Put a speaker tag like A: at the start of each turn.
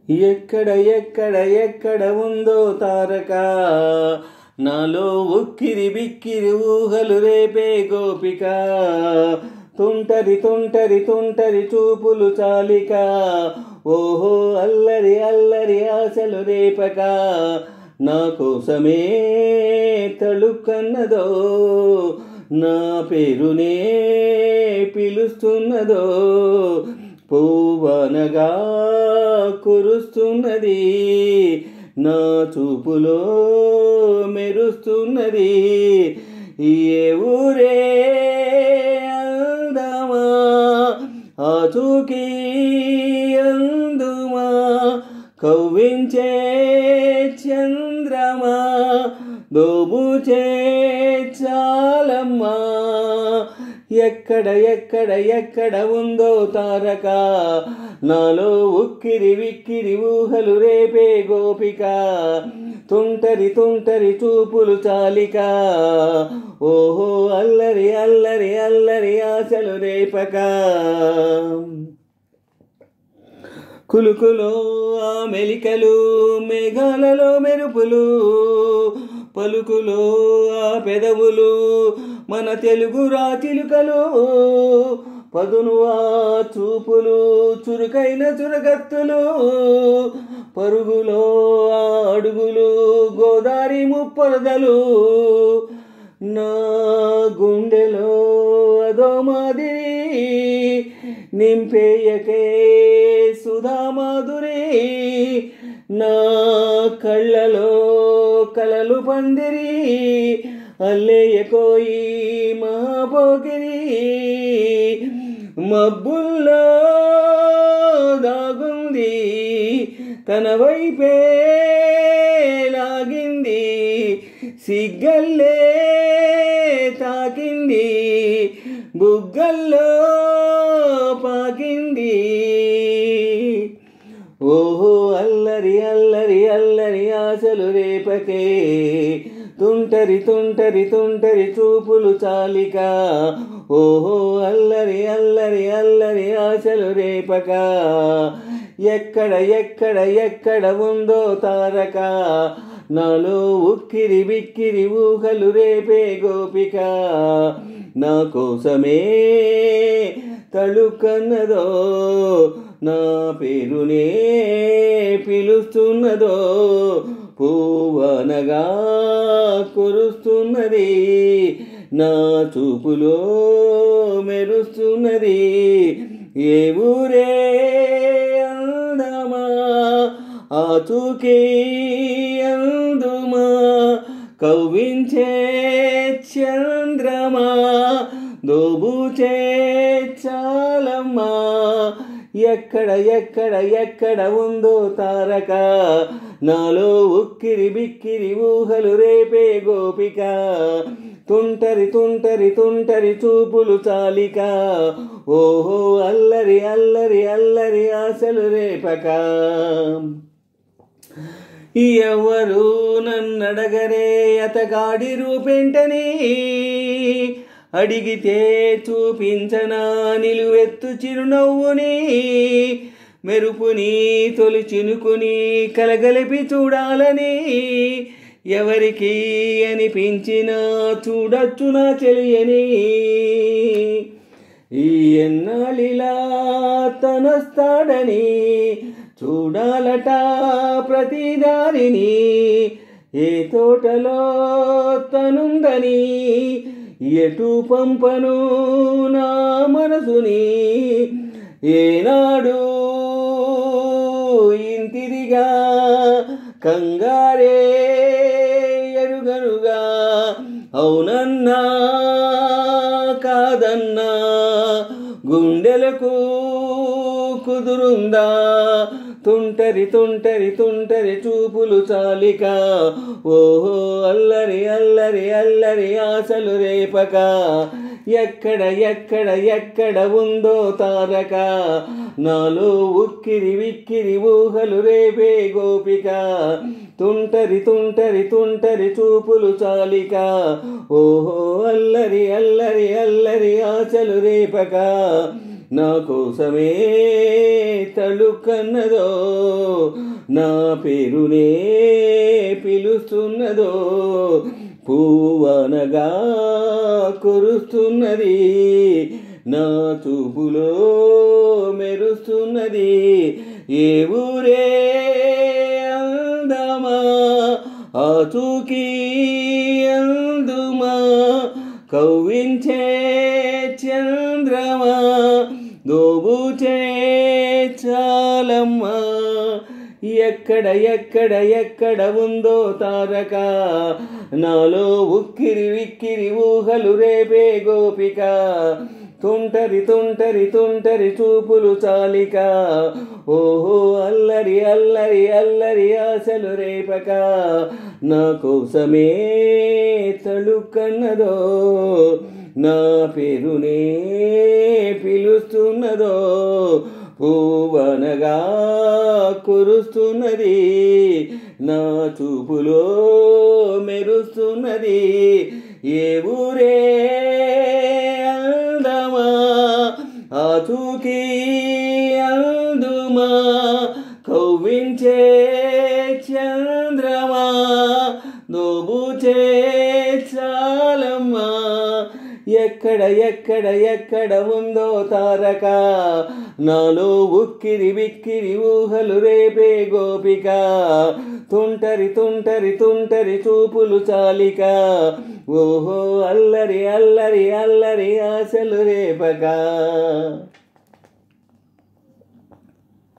A: ఎక్కడ ఎక్కడ ఎక్కడ ఉందో తారక, నాలో ఉక్కిరి బిక్కిరి ఊహలు రేపే గోపిక. తుంటరి తుంటరి తుంటరి చూపులు చాలిక, ఓహో అల్లరి అల్లరి ఆశలు రేపక. నా కోసమే తళుక్కన్నదో, నా పేరునే పిలుస్తున్నదో, పువ్వనగా కురుస్తున్నది, నా చూపులో మెరుస్తున్నది. ఏ ఊరే అందమా, ఆచూకీ అందుమా, కవ్వించే చంద్రమా, దోబుచే చాలమ్మా. ఎక్కడ ఎక్కడ ఎక్కడ ఉందో తారక, నాలో ఉక్కిరి విక్కిరి ఊహలు రేపే గోపిక. తుంటరి తుంటరి చూపులు చాలిక, ఓహో అల్లరి అల్లరి అల్లరి ఆశలు రేపక. కులుకులో ఆ మెలికలు, మేఘాలలో మెరుపులు, పలుకులో ఆ పెదవులు, మన తెలుగు రాచిలుకలు. పదును ఆ చూపులు, చురుకైన చురగత్తులు, పరుగులో ఆ అడుగులు, గోదారి ముప్పరదలు. నా గుండెలో అదో మాదిరి, నింపేయకే సుధా మాధురి. నా కళ్ళలో కలలు పందిరి, అల్లేయకోయి మహాభోగిరి. మబ్బుల్లో దాగుంది, తన వైపే లాగింది, సిగ్గల్లే తాకింది, బుగ్గల్లో పాకింది. ఓహో అల్లరి అల్లరి అల్లరి ఆశలు రేపకే, తుంటరి తుంటరి తుంటరి చూపులు చాలిక, ఓహో అల్లరి అల్లరి అల్లరి ఆశలు రేపక. ఎక్కడ ఎక్కడ ఎక్కడ ఉందో తారక, నాలో ఉక్కిరి బిక్కిరి ఊహలు రేపే గోపిక. నా కోసమే తళుక్కన్నదో, నా పేరునే పిలుస్తున్నదో, పువ్వనగా కురుస్తున్నది, నా చూపులో మెరుస్తున్నది. ఏ ఊరే అందమా, ఆచూకీ అందుమా, కవ్వించే చంద్రమా, దోబుచే చాలమ్మా. ఎక్కడ ఎక్కడ ఎక్కడ ఉందో తారక, నాలో ఉక్కిరి బిక్కిరి ఊహలు రేపే గోపిక. తుంటరి తుంటరి తుంటరి చూపులు చాలిక, ఓహో అల్లరి అల్లరి అల్లరి ఆశలు రేపక. ఎవరు నన్నడగరే అతగాడి రూపేంటని, అడిగితే చూపించనా నిలువెత్తు చిరునవ్వుని. మెరుపుని తొలి చినుకుని కలగలిపి చూడాలని, ఎవరికి అనిపించినా చూడొచ్చు నా చెలియని. ఈ ఎన్నాళ్ళిలా తనొస్తాడని, చూడాలట ప్రతిదారిని. ఏ తోటలో తనుందని, ఎటు పంపను నా మనసుని. ఏనాడు ఇంతిరిగా కంగారే ఎరుగనుగా, అవునన్నా కాదన్నా గుండెలకు కుదురుందా. తుంటరి తుంటరి తుంటరి చూపులు చాలిక, ఓహో అల్లరి అల్లరి అల్లరి ఆశలు రేపక. ఎక్కడ ఎక్కడ ఎక్కడ ఉందో తారక, నాలో ఉక్కిరి విక్కిరి ఊహలు రేపే గోపిక. తుంటరి తుంటరి తుంటరి చూపులు చాలిక, ఓహో అల్లరి అల్లరి అల్లరి ఆశలు రేపక. నా కోసమే తళుక్కన్నదో, నా పేరునే పిలుస్తున్నదో, పూవనగా కురుస్తున్నది, నా చూపులో మెరుస్తున్నది. ఏ ఊరే అందమా ఆచూకీ అందుమా, కవ్వించే చంద్రమా దోబూచే చాలమ్మా. ఎక్కడ ఎక్కడ ఎక్కడ ఉందో తారక, నాలో ఉక్కిరి విక్కిరి ఊహలు రేపే గోపిక, తుంటరి తుంటరి తుంటరి చూపులు చాలిక, ఓహో అల్లరి అల్లరి అల్లరి ఆశలు రేపక, నా కోసమే తళుక్కన్నదో, నా పేరునే పిలుస్తున్నదో, పూవనగా కురుస్తున్నది, నా చూపులో మెరుస్తున్నది. ఏ ఊరే అందమా ఆచూకీ అందుమా, కవ్వించే చంద్రమా దోబూచే చాలమ్మా. ఎక్కడ ఎక్కడ ఎక్కడ ఉందో తారక, నాలో ఉక్కిరి బిక్కిరి ఊహలు రేపే గోపిక, తుంటరి తుంటరి తుంటరి చూపులు చాలిక, ఓహో అల్లరి అల్లరి అల్లరి ఆశలు రేపక.